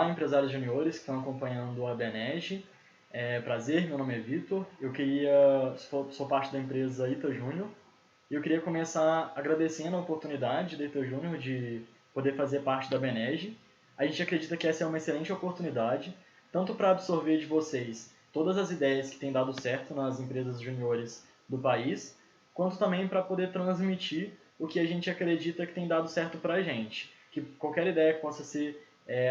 Olá, empresários juniores que estão acompanhando a Benege. Prazer, meu nome é Vitor. Sou parte da empresa Ita Júnior e eu queria começar agradecendo a oportunidade da Ita Júnior de poder fazer parte da Benege. A gente acredita que essa é uma excelente oportunidade, tanto para absorver de vocês todas as ideias que têm dado certo nas empresas juniores do país, quanto também para poder transmitir o que a gente acredita que tem dado certo para a gente. Que qualquer ideia que possa ser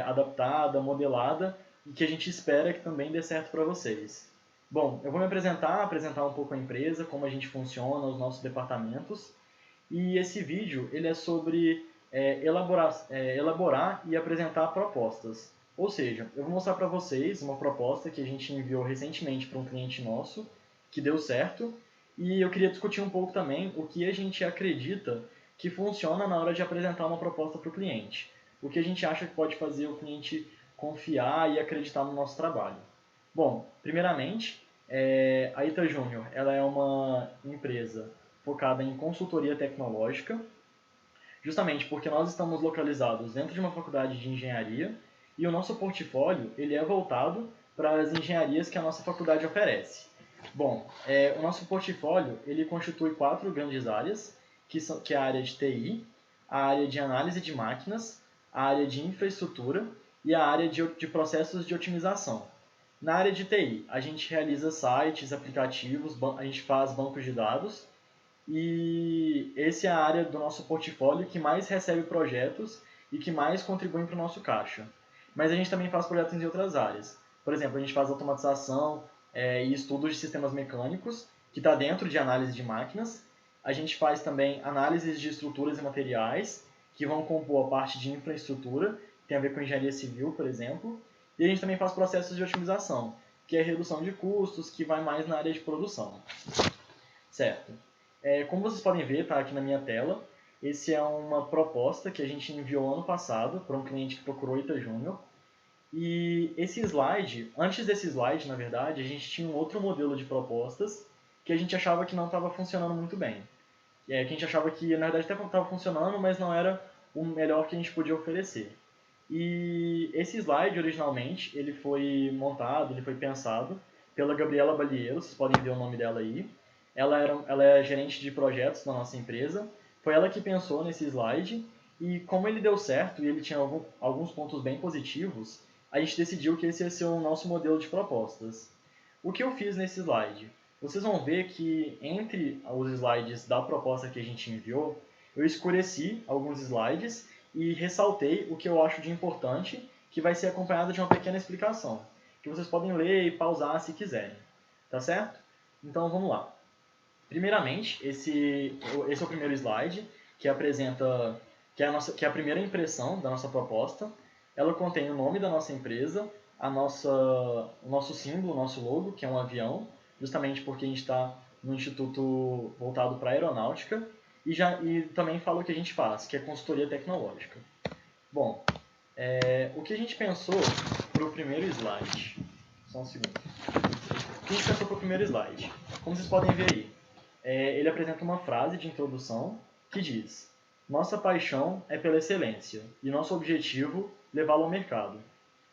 adaptada, modelada e que a gente espera que também dê certo para vocês. Bom, eu vou me apresentar um pouco a empresa, como a gente funciona, os nossos departamentos. E esse vídeo ele é sobre elaborar e apresentar propostas. Ou seja, eu vou mostrar para vocês uma proposta que a gente enviou recentemente para um cliente nosso, que deu certo, e eu queria discutir um pouco também o que a gente acredita que funciona na hora de apresentar uma proposta para o cliente. O que a gente acha que pode fazer o cliente confiar e acreditar no nosso trabalho. Bom, primeiramente, a Ita Júnior ela é uma empresa focada em consultoria tecnológica, justamente porque nós estamos localizados dentro de uma faculdade de engenharia e o nosso portfólio ele é voltado para as engenharias que a nossa faculdade oferece. Bom, o nosso portfólio ele constitui 4 grandes áreas, que é a área de TI, a área de análise de máquinas, a área de infraestrutura e a área de processos de otimização. Na área de TI, a gente realiza sites, aplicativos, a gente faz bancos de dados e essa é a área do nosso portfólio que mais recebe projetos e que mais contribui para o nosso caixa. Mas a gente também faz projetos em outras áreas. Por exemplo, a gente faz automatização e estudos de sistemas mecânicos, que está dentro de análise de máquinas. A gente faz também análises de estruturas e materiais, que vão compor a parte de infraestrutura, que tem a ver com engenharia civil, por exemplo. E a gente também faz processos de otimização, que é redução de custos, que vai mais na área de produção. Certo. Como vocês podem ver, está aqui na minha tela, esse é uma proposta que a gente enviou ano passado para um cliente que procurou Ita Júnior. E esse slide, antes desse slide, na verdade, a gente tinha um outro modelo de propostas que a gente achava que não estava funcionando muito bem. Que a gente achava que, na verdade, até estava funcionando, mas não era o melhor que a gente podia oferecer. E esse slide, originalmente, ele foi montado, ele foi pensado pela Gabriela Balieiro, vocês podem ver o nome dela aí. Ela é gerente de projetos da nossa empresa. Foi ela que pensou nesse slide e como ele deu certo e ele tinha alguns pontos bem positivos, a gente decidiu que esse ia ser o nosso modelo de propostas. O que eu fiz nesse slide? Vocês vão ver que entre os slides da proposta que a gente enviou, eu escureci alguns slides e ressaltei o que eu acho de importante, que vai ser acompanhado de uma pequena explicação, que vocês podem ler e pausar se quiserem. Tá certo? Então vamos lá. Primeiramente, esse é o primeiro slide, que apresenta que é a primeira impressão da nossa proposta. Ela contém o nome da nossa empresa, o nosso símbolo, o nosso logo, que é um avião, justamente porque a gente está no instituto voltado para a aeronáutica, e também fala o que a gente faz, que é consultoria tecnológica. Bom, o que a gente pensou para o primeiro slide? Só um segundo. O que a gente pensou para o primeiro slide? Como vocês podem ver aí, ele apresenta uma frase de introdução que diz: nossa paixão é pela excelência e nosso objetivo levá-lo ao mercado.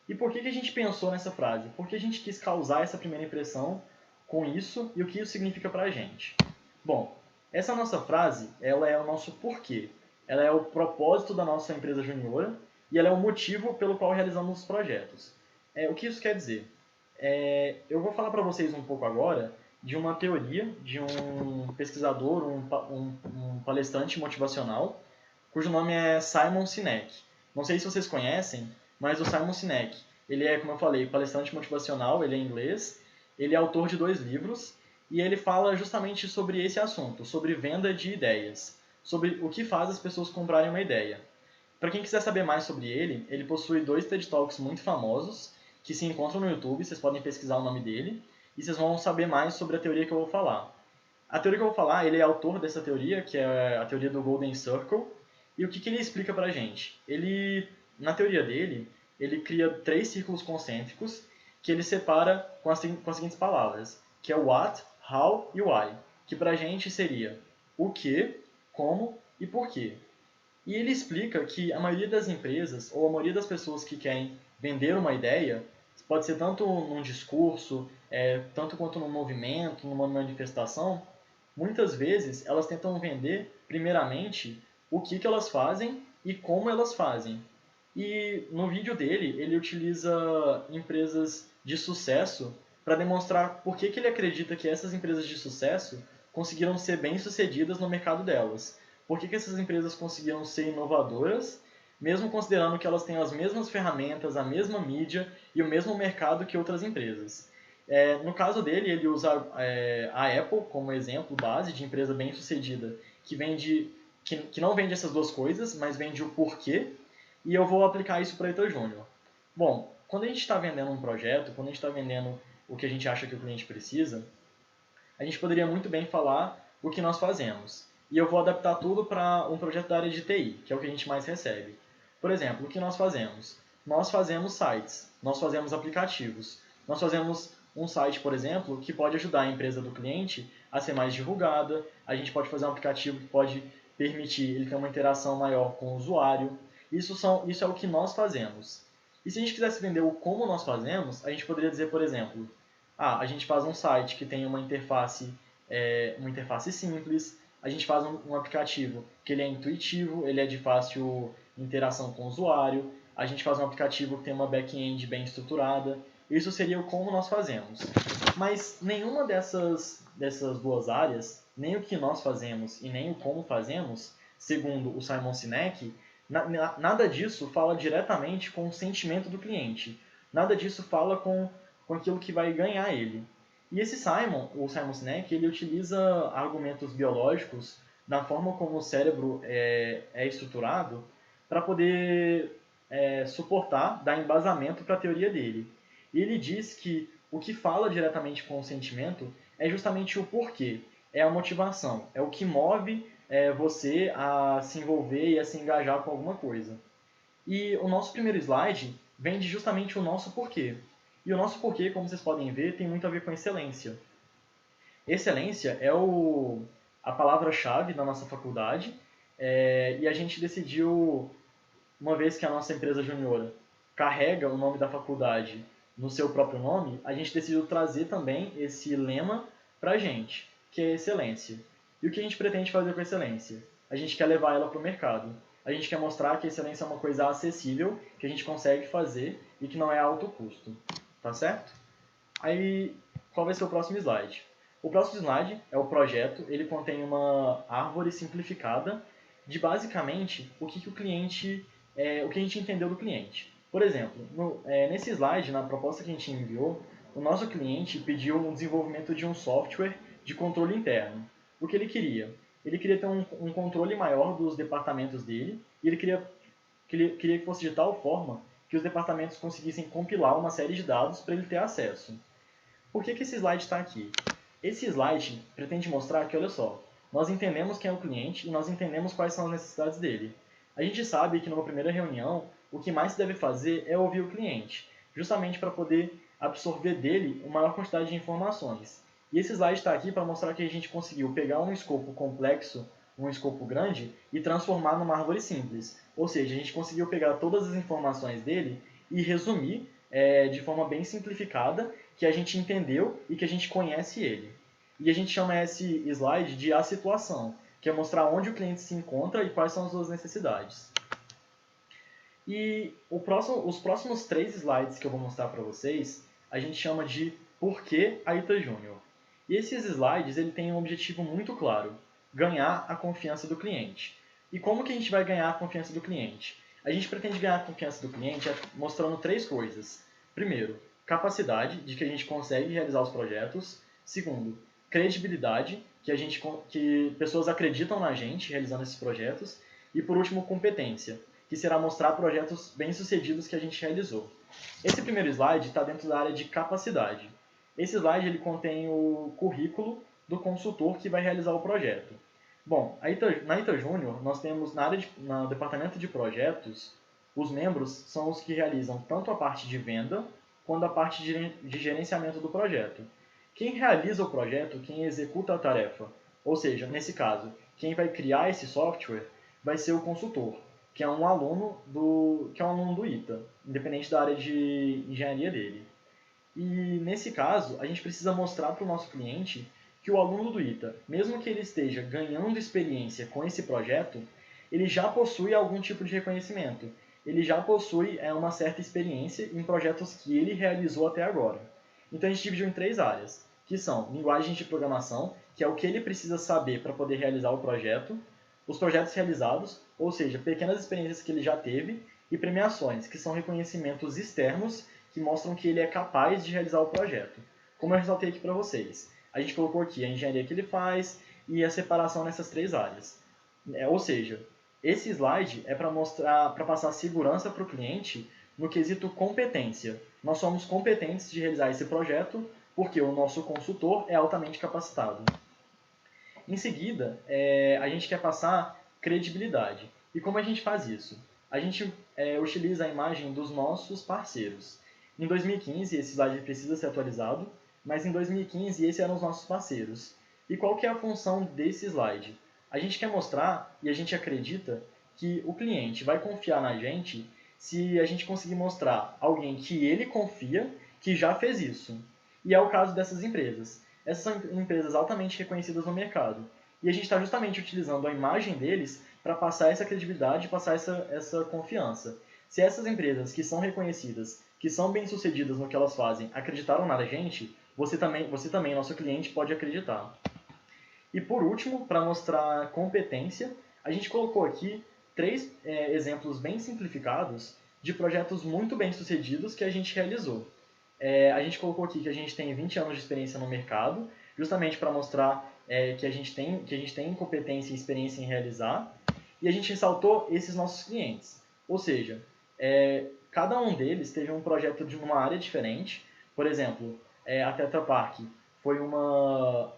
E por que a gente pensou nessa frase? Porque a gente quis causar essa primeira impressão com isso e o que isso significa para a gente. Bom, essa nossa frase ela é o nosso porquê. Ela é o propósito da nossa empresa juniora e ela é o motivo pelo qual realizamos os projetos. O que isso quer dizer? Eu vou falar para vocês um pouco agora de uma teoria de um pesquisador, um palestrante motivacional, cujo nome é Simon Sinek. Não sei se vocês conhecem, mas o Simon Sinek, ele é, como eu falei, palestrante motivacional, ele é inglês, ele é autor de 2 livros, e ele fala justamente sobre esse assunto, sobre venda de ideias, sobre o que faz as pessoas comprarem uma ideia. Para quem quiser saber mais sobre ele, ele possui 2 TED Talks muito famosos, que se encontram no YouTube, vocês podem pesquisar o nome dele, e vocês vão saber mais sobre a teoria que eu vou falar. A teoria que eu vou falar, ele é autor dessa teoria, que é a teoria do Golden Circle, e o que ele explica pra gente? Na teoria dele, ele cria 3 círculos concêntricos que ele separa com as seguintes palavras, que é o what, how e why, que pra gente seria o que, como e por quê. E ele explica que a maioria das empresas, ou a maioria das pessoas que querem vender uma ideia, pode ser tanto num discurso, tanto quanto num movimento, numa manifestação, muitas vezes elas tentam vender, primeiramente, o que elas fazem e como elas fazem. E no vídeo dele, ele utiliza empresas de sucesso para demonstrar por que ele acredita que essas empresas de sucesso conseguiram ser bem-sucedidas no mercado delas. Por que essas empresas conseguiram ser inovadoras, mesmo considerando que elas têm as mesmas ferramentas, a mesma mídia e o mesmo mercado que outras empresas. No caso dele, ele usa a Apple como exemplo base de empresa bem-sucedida que não vende essas duas coisas, mas vende o porquê, e eu vou aplicar isso para a Ita Júnior. Bom, quando a gente está vendendo um projeto, quando a gente está vendendo o que a gente acha que o cliente precisa, a gente poderia muito bem falar o que nós fazemos. E eu vou adaptar tudo para um projeto da área de TI, que é o que a gente mais recebe. Por exemplo, o que nós fazemos? Nós fazemos sites, nós fazemos aplicativos, nós fazemos um site, por exemplo, que pode ajudar a empresa do cliente a ser mais divulgada, a gente pode fazer um aplicativo que pode permitir ele ter uma interação maior com o usuário. Isso é o que nós fazemos. E se a gente quisesse vender o como nós fazemos, a gente poderia dizer, por exemplo, a gente faz um site que tem uma interface simples, a gente faz um aplicativo que ele é intuitivo, ele é de fácil interação com o usuário, a gente faz um aplicativo que tem uma back-end bem estruturada. Isso seria o como nós fazemos. Mas nenhuma dessas duas áreas, nem o que nós fazemos e nem o como fazemos, segundo o Simon Sinek, nada disso fala diretamente com o sentimento do cliente. Nada disso fala com aquilo que vai ganhar ele. E esse o Simon Sinek, ele utiliza argumentos biológicos na forma como o cérebro é estruturado para poder suportar, dar embasamento para a teoria dele. E ele diz que o que fala diretamente com o sentimento é justamente o porquê, é a motivação, é o que move você a se envolver e a se engajar com alguma coisa. E o nosso primeiro slide vende justamente o nosso porquê. E o nosso porquê, como vocês podem ver, tem muito a ver com excelência. Excelência é a palavra-chave da nossa faculdade, e a gente decidiu, uma vez que a nossa empresa junior carrega o nome da faculdade no seu próprio nome, a gente decidiu trazer também esse lema para a gente, que é excelência. E o que a gente pretende fazer com a excelência? A gente quer levar ela para o mercado. A gente quer mostrar que a excelência é uma coisa acessível, que a gente consegue fazer e que não é alto custo. Tá certo? Aí, qual vai ser o próximo slide? O próximo slide é o projeto. Ele contém uma árvore simplificada de basicamente o que o cliente, o que a gente entendeu do cliente. Por exemplo, nesse slide, na proposta que a gente enviou, o nosso cliente pediu um desenvolvimento de um software de controle interno. O que ele queria? Ele queria ter um controle maior dos departamentos dele e ele queria que fosse de tal forma que os departamentos conseguissem compilar uma série de dados para ele ter acesso. Por que esse slide está aqui? Esse slide pretende mostrar que, olha só, nós entendemos quem é o cliente e nós entendemos quais são as necessidades dele. A gente sabe que numa primeira reunião, o que mais se deve fazer é ouvir o cliente, justamente para poder absorver dele uma maior quantidade de informações. E esse slide está aqui para mostrar que a gente conseguiu pegar um escopo complexo, um escopo grande, e transformar numa árvore simples. Ou seja, a gente conseguiu pegar todas as informações dele e resumir de forma bem simplificada, que a gente entendeu e que a gente conhece ele. E a gente chama esse slide de a situação, que é mostrar onde o cliente se encontra e quais são as suas necessidades. E os próximos 3 slides que eu vou mostrar para vocês, a gente chama de Por que a Ita Júnior? E esses slides ele tem um objetivo muito claro, ganhar a confiança do cliente. E como que a gente vai ganhar a confiança do cliente? A gente pretende ganhar a confiança do cliente mostrando 3 coisas. Primeiro, capacidade de que a gente consegue realizar os projetos. Segundo, credibilidade, que pessoas acreditam na gente realizando esses projetos. E por último, competência, que será mostrar projetos bem-sucedidos que a gente realizou. Esse primeiro slide está dentro da área de capacidade. Esse slide ele contém o currículo do consultor que vai realizar o projeto. Bom, na Ita Júnior, nós temos no departamento de projetos, os membros são os que realizam tanto a parte de venda quanto a parte de gerenciamento do projeto. Quem realiza o projeto, quem executa a tarefa, ou seja, nesse caso, quem vai criar esse software, vai ser o consultor. que é um aluno do ITA, independente da área de engenharia dele. E nesse caso, a gente precisa mostrar para o nosso cliente que o aluno do ITA, mesmo que ele esteja ganhando experiência com esse projeto, ele já possui algum tipo de reconhecimento. Ele já possui uma certa experiência em projetos que ele realizou até agora. Então a gente dividiu em 3 áreas, que são linguagens de programação, que é o que ele precisa saber para poder realizar o projeto, os projetos realizados, ou seja, pequenas experiências que ele já teve, e premiações, que são reconhecimentos externos que mostram que ele é capaz de realizar o projeto. Como eu ressaltei aqui para vocês, a gente colocou aqui a engenharia que ele faz e a separação nessas 3 áreas. Ou seja, esse slide é para passar segurança para o cliente no quesito competência. Nós somos competentes de realizar esse projeto porque o nosso consultor é altamente capacitado. Em seguida, a gente quer passar credibilidade. E como a gente faz isso? A gente utiliza a imagem dos nossos parceiros. Em 2015, esse slide precisa ser atualizado, mas em 2015 esses eram os nossos parceiros. E qual que é a função desse slide? A gente quer mostrar, e a gente acredita, que o cliente vai confiar na gente se a gente conseguir mostrar alguém que ele confia que já fez isso. E é o caso dessas empresas. Essas são empresas altamente reconhecidas no mercado. E a gente está justamente utilizando a imagem deles para passar essa credibilidade, passar essa confiança. Se essas empresas que são reconhecidas, que são bem-sucedidas no que elas fazem, acreditaram na gente, você também, nosso cliente, pode acreditar. E por último, para mostrar competência, a gente colocou aqui 3 exemplos bem simplificados de projetos muito bem-sucedidos que a gente realizou. A gente colocou aqui que a gente tem 20 anos de experiência no mercado, justamente para mostrar que a gente tem competência e experiência em realizar, e a gente ressaltou esses nossos clientes. Ou seja, cada um deles teve um projeto de uma área diferente. Por exemplo, a Tetra Pak foi uma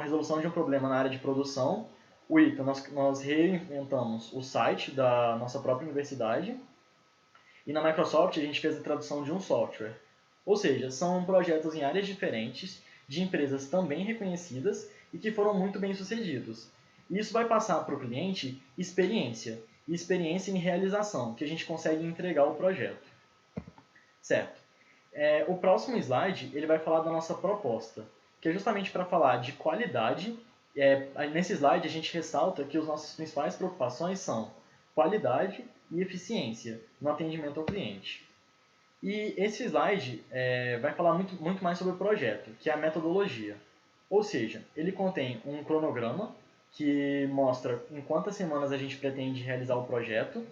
resolução de um problema na área de produção. O ITA, nós reinventamos o site da nossa própria universidade. E na Microsoft a gente fez a tradução de um software. Ou seja, são projetos em áreas diferentes, de empresas também reconhecidas e que foram muito bem sucedidos. E isso vai passar para o cliente experiência, e experiência em realização, que a gente consegue entregar o projeto. Certo. O próximo slide ele vai falar da nossa proposta, que é justamente para falar de qualidade. Nesse slide a gente ressalta que as nossas principais preocupações são qualidade e eficiência no atendimento ao cliente. E esse slide vai falar muito mais sobre o projeto, que é a metodologia. Ou seja, ele contém um cronograma que mostra em quantas semanas a gente pretende realizar o projeto,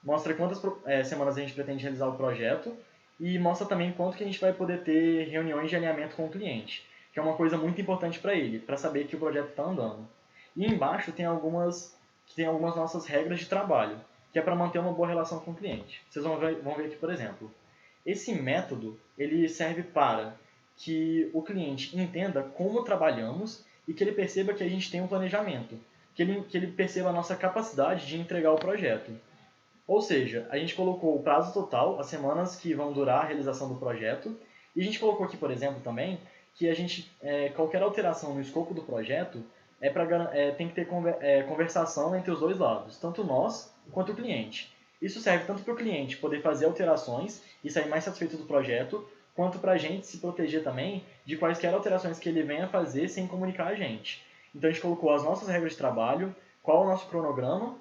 mostra quantas semanas a gente pretende realizar o projeto e mostra também quanto que a gente vai poder ter reuniões de alinhamento com o cliente, que é uma coisa muito importante para ele, para saber que o projeto está andando. E embaixo tem algumas nossas regras de trabalho, que é para manter uma boa relação com o cliente. Vocês vão ver aqui, por exemplo. Esse método ele serve para que o cliente entenda como trabalhamos e que ele perceba que a gente tem um planejamento, que ele perceba a nossa capacidade de entregar o projeto. Ou seja, a gente colocou o prazo total, as semanas que vão durar a realização do projeto, e a gente colocou aqui, por exemplo, também, que qualquer alteração no escopo do projeto tem que ter conversação entre os dois lados, tanto nós quanto o cliente. Isso serve tanto para o cliente poder fazer alterações e sair mais satisfeito do projeto, quanto para a gente se proteger também de quaisquer alterações que ele venha fazer sem comunicar a gente. Então a gente colocou as nossas regras de trabalho, qual é o nosso cronograma,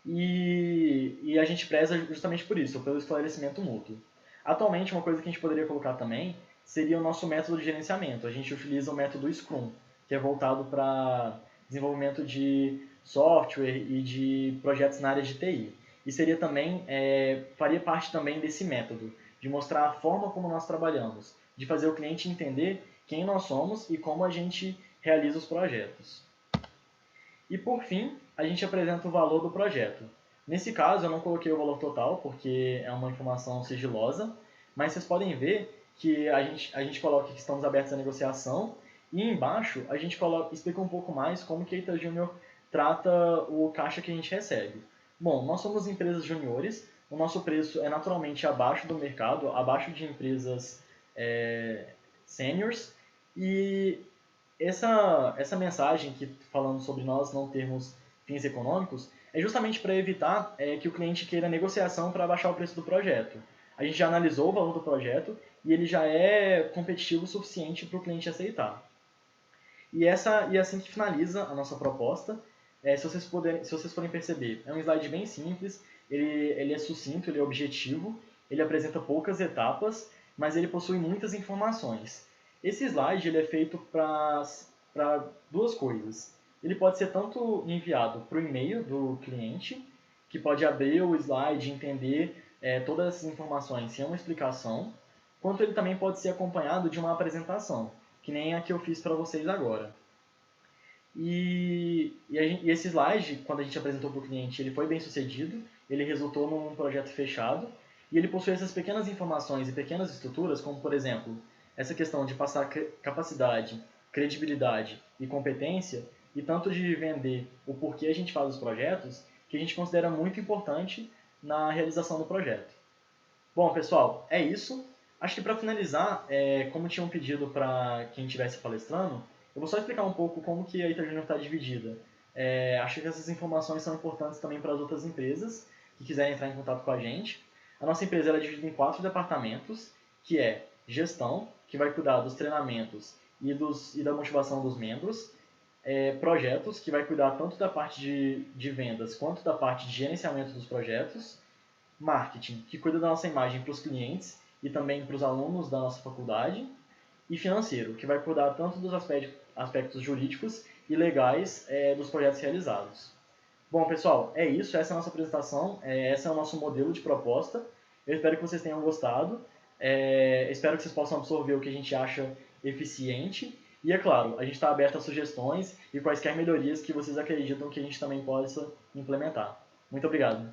e a gente preza justamente por isso, pelo esclarecimento mútuo. Atualmente, uma coisa que a gente poderia colocar também seria o nosso método de gerenciamento. A gente utiliza o método Scrum, que é voltado para desenvolvimento de software e de projetos na área de TI. E seria também, faria parte também desse método, de mostrar a forma como nós trabalhamos, de fazer o cliente entender quem nós somos e como a gente realiza os projetos. E por fim, a gente apresenta o valor do projeto. Nesse caso, eu não coloquei o valor total, porque é uma informação sigilosa, mas vocês podem ver que a gente coloca que estamos abertos à negociação, e embaixo a gente explica um pouco mais como que a Ita Júnior trata o caixa que a gente recebe. Bom, nós somos empresas juniores, o nosso preço é naturalmente abaixo do mercado, abaixo de empresas seniors, e essa mensagem que falando sobre nós não termos fins econômicos, é justamente para evitar que o cliente queira negociação para baixar o preço do projeto. A gente já analisou o valor do projeto e ele já é competitivo o suficiente para o cliente aceitar. E assim que finaliza a nossa proposta. Se vocês forem perceber, é um slide bem simples, ele é sucinto, ele é objetivo, ele apresenta poucas etapas, mas ele possui muitas informações. Esse slide ele é feito para duas coisas. Ele pode ser tanto enviado para o e-mail do cliente, que pode abrir o slide e entender todas essas informações sem uma explicação, quanto ele também pode ser acompanhado de uma apresentação, que nem a que eu fiz para vocês agora. E esse slide, quando a gente apresentou para o cliente, ele foi bem sucedido, ele resultou num projeto fechado, e ele possui essas pequenas informações e pequenas estruturas, como por exemplo, essa questão de passar capacidade, credibilidade e competência, e tanto de vender o porquê a gente faz os projetos, que a gente considera muito importante na realização do projeto. Bom, pessoal, é isso. Acho que para finalizar, como tinham pedido para quem estivesse palestrando, eu vou só explicar um pouco como que a Ita Júnior está dividida. Acho que essas informações são importantes também para as outras empresas que quiserem entrar em contato com a gente. A nossa empresa é dividida em 4 departamentos, que é gestão, que vai cuidar dos treinamentos e da motivação dos membros. Projetos, que vai cuidar tanto da parte de vendas quanto da parte de gerenciamento dos projetos. Marketing, que cuida da nossa imagem para os clientes e também para os alunos da nossa faculdade. E financeiro, que vai cuidar tanto dos aspectos jurídicos e legais dos projetos realizados. Bom, pessoal, é isso. Essa é a nossa apresentação. Esse é o nosso modelo de proposta. Eu espero que vocês tenham gostado. Espero que vocês possam absorver o que a gente acha eficiente. E, é claro, a gente está aberto a sugestões e quaisquer melhorias que vocês acreditam que a gente também possa implementar. Muito obrigado.